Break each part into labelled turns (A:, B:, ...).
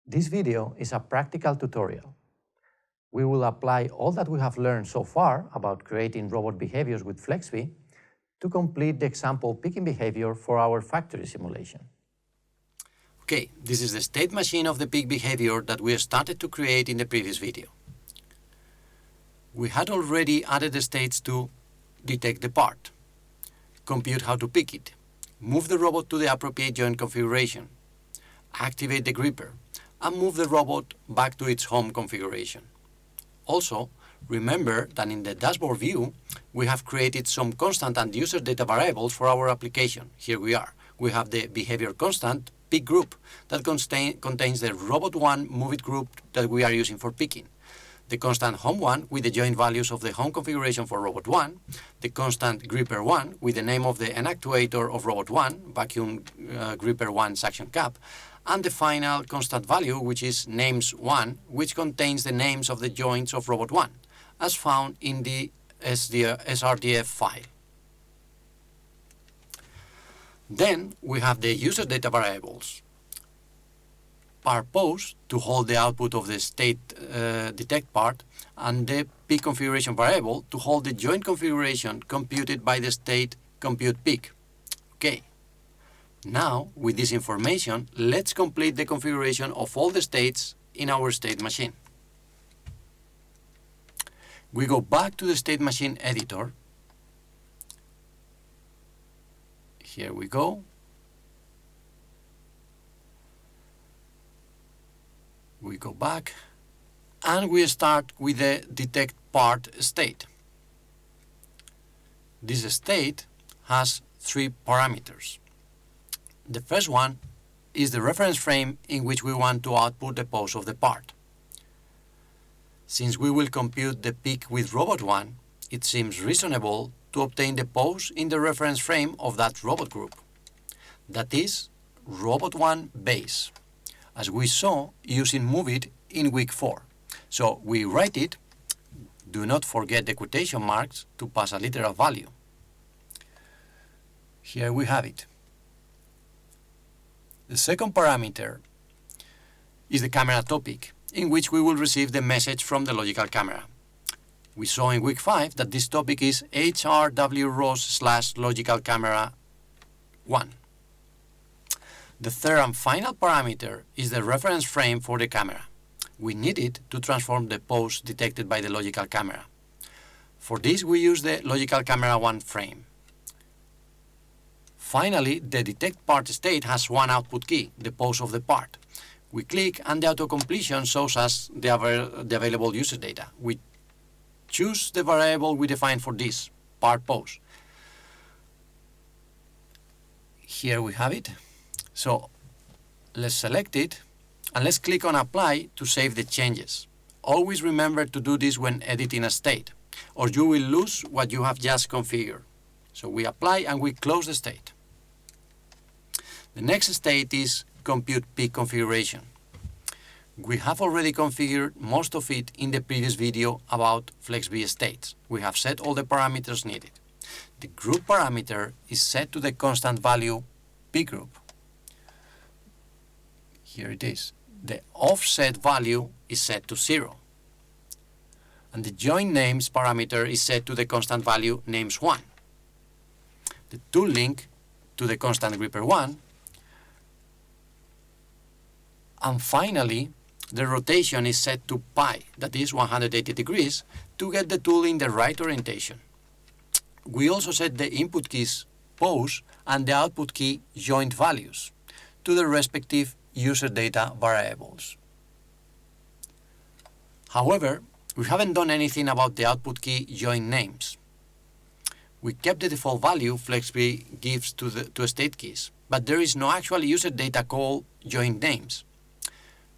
A: This video is a practical tutorial. We will apply all that we have learned so far about creating robot behaviors with FlexV to complete the example picking behavior for our factory simulation.
B: Okay, this is the state machine of the pick behavior that we started to create in the previous video. We had already added the states to detect the part, compute how to pick it, move the robot to the appropriate joint configuration, activate the gripper, and move the robot back to its home configuration. Also, remember that in the dashboard view, we have created some constant and user data variables for our application. Here we are. We have the behavior constant pick group that contains the robot1 move it group that we are using for picking, the constant home1 with the joint values of the home configuration for robot1, the constant gripper1 with the name of the end actuator of robot1, vacuum gripper1 suction cap, and the final constant value, which is names1, which contains the names of the joints of robot1, as found in the SRDF file. Then we have the user data variables. Pose to hold the output of the state detect part, and the pick configuration variable to hold the joint configuration computed by the state compute pick. Okay. Now, with this information, let's complete the configuration of all the states in our state machine. We go back to the state machine editor. Here we go. We go back, and we start with the detect part state. This state has three parameters. The first one is the reference frame in which we want to output the pose of the part. Since we will compute the pick with robot1, it seems reasonable to obtain the pose in the reference frame of that robot group. That is robot1 base, as we saw using move it in week 4. So we write it, do not forget the quotation marks to pass a literal value. Here we have it. The second parameter is the camera topic, in which we will receive the message from the logical camera. We saw in week 5 that this topic is HRWROS/logical camera 1. The third and final parameter is the reference frame for the camera. We need it to transform the pose detected by the logical camera. For this, we use the logical camera 1 frame. Finally, the detect part state has one output key, the pose of the part. We click and the auto-completion shows us the available user data. We choose the variable we define for this, part pose. Here we have it. So let's select it and let's click on apply to save the changes. Always remember to do this when editing a state, or you will lose what you have just configured. So we apply and we close the state. The next state is compute pick configuration. We have already configured most of it in the previous video about FlexV states. We have set all the parameters needed. The group parameter is set to the constant value pick group. Here it is. The offset value is set to 0. And the join names parameter is set to the constant value names1. The tool link to the constant gripper1. And finally, the rotation is set to pi, that is 180 degrees, to get the tool in the right orientation. We also set the input keys pose and the output key joint values to the respective user data variables. However, we haven't done anything about the output key joint names. We kept the default value FlexV gives to state keys, but there is no actual user data called joint names.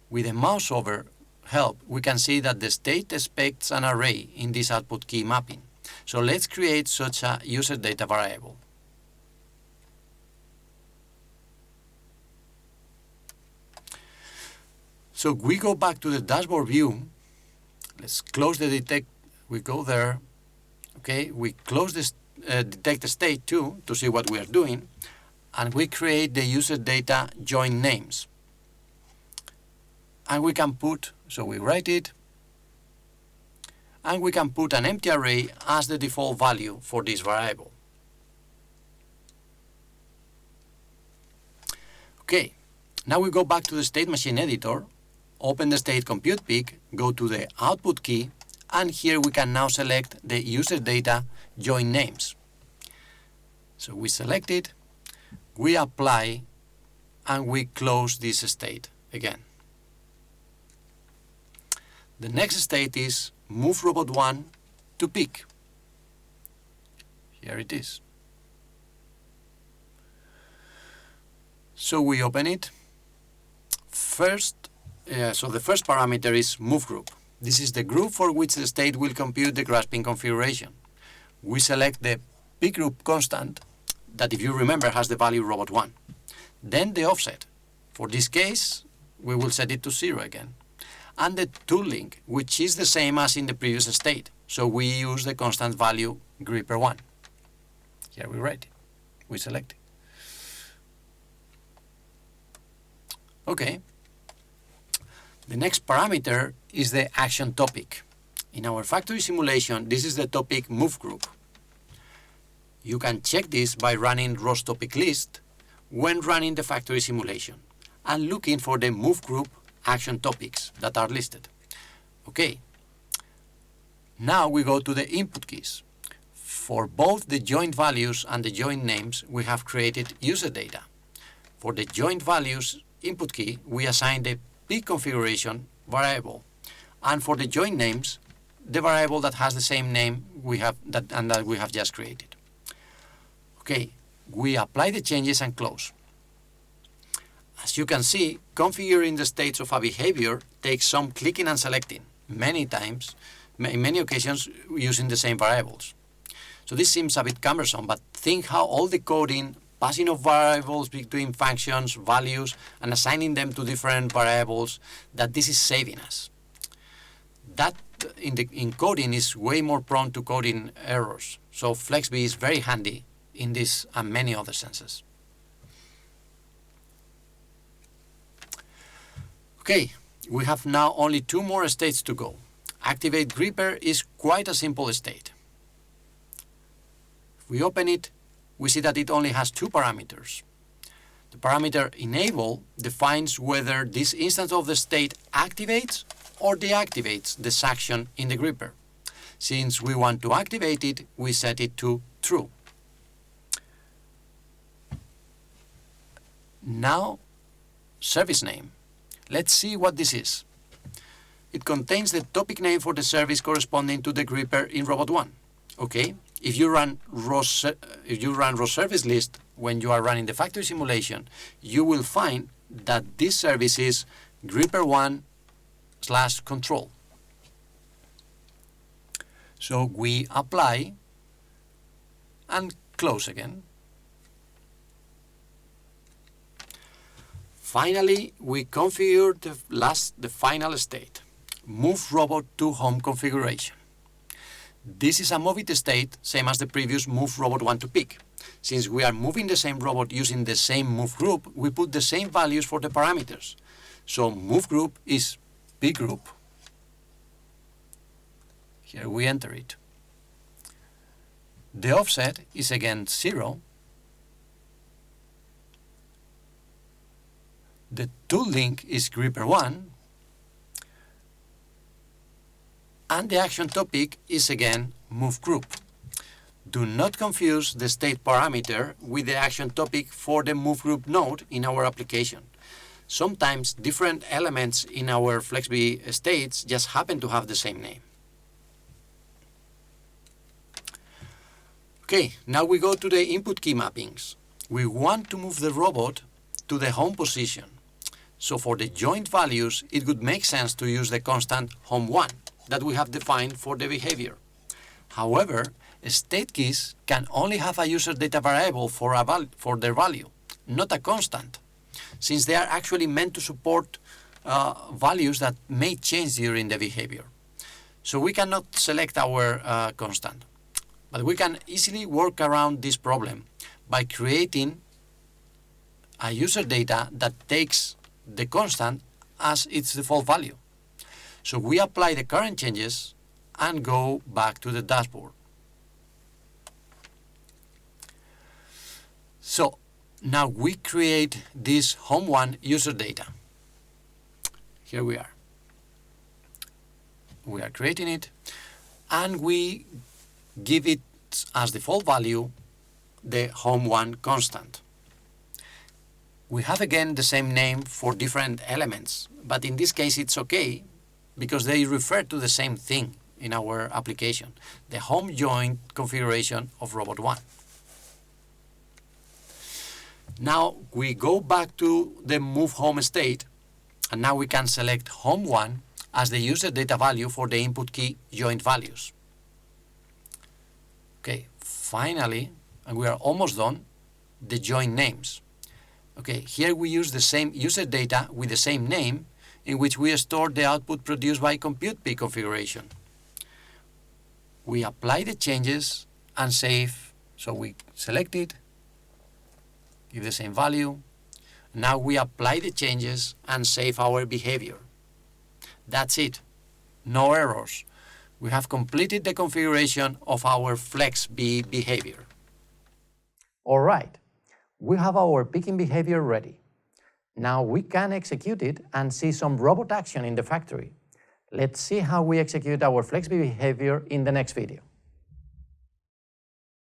B: With the mouse over help, we can see that the state expects an array in this output key mapping. So let's create such a user data variable. So we go back to the dashboard view. Let's close the detect. We go there. Okay, we close this detect state too to see what we are doing, and we create the user data join names. and we can put, so we write it, and we can put an empty array as the default value for this variable. Okay, now we go back to the state machine editor, open the state compute peak, go to the output key, and here we can now select the user data join names. So we select it, we apply, and we close this state again. The next state is move robot1 to peak. Here it is. So we open it. First, so the first parameter is move group. This is the group for which the state will compute the grasping configuration. We select the peak group constant that, if you remember, has the value robot1. Then the offset. For this case, we will set it to 0 again. And the tool link, which is the same as in the previous state. So we use the constant value gripper1. Here we write it. We select it. Okay. The next parameter is the action topic. In our factory simulation, this is the topic move group. You can check this by running ROS topic list when running the factory simulation and looking for the move group action topics that are listed. Okay. Now we go to the input keys. For both the joint values and the joint names, we have created user data. For the joint values input key, we assign the peak configuration variable, and for the joint names, the variable that has the same name we have that we have just created. Okay, we apply the changes and close. As you can see, configuring the states of a behavior takes some clicking and selecting, many times, in many occasions using the same variables. So this seems a bit cumbersome, but think how all the coding, passing of variables between functions, values, and assigning them to different variables, that this is saving us. That in coding is way more prone to coding errors. So FlexB is very handy in this and many other senses. Okay, we have now only 2 more states to go. Activate gripper is quite a simple state. If we open it, we see that it only has 2 parameters. The parameter enable defines whether this instance of the state activates or deactivates this action in the gripper. Since we want to activate it, we set it to true. Now, service name. Let's see what this is. It contains the topic name for the service corresponding to the gripper in robot1. Okay, if you run ROS service list when you are running the factory simulation, you will find that this service is gripper1/control. So we apply and close again. Finally, we configure the final state, move robot to home configuration. This is a move it state, same as the previous move robot1 to peak. Since we are moving the same robot using the same move group, we put the same values for the parameters. So move group is peak group. Here we enter it. The offset is again 0. The tool link is gripper1. And the action topic is again move group. Do not confuse the state parameter with the action topic for the move group node in our application. Sometimes different elements in our FlexB states just happen to have the same name. Okay, now we go to the input key mappings. We want to move the robot to the home position. So for the joint values, it would make sense to use the constant home1 that we have defined for the behavior. However, state keys can only have a user data variable for their value, not a constant, since they are actually meant to support values that may change during the behavior. So we cannot select our constant. But we can easily work around this problem by creating a user data that takes the constant as its default value. So we apply the current changes and go back to the dashboard. So now we create this home1 user data. Here we are. We are creating it, and we give it as default value the home1 constant. We have again the same name for different elements, but in this case it's okay because they refer to the same thing in our application, the home joint configuration of Robot1. Now we go back to the move home state, and now we can select home1 as the user data value for the input key joint values. Okay, finally, and we are almost done, the joint names. Okay, here we use the same user data with the same name in which we store the output produced by compute peak configuration. We apply the changes and save. So we select it, give the same value. Now we apply the changes and save our behavior. That's it. No errors. We have completed the configuration of our FlexB behavior.
A: All right. We have our picking behavior ready. Now we can execute it and see some robot action in the factory. Let's see how we execute our FlexB behavior in the next video.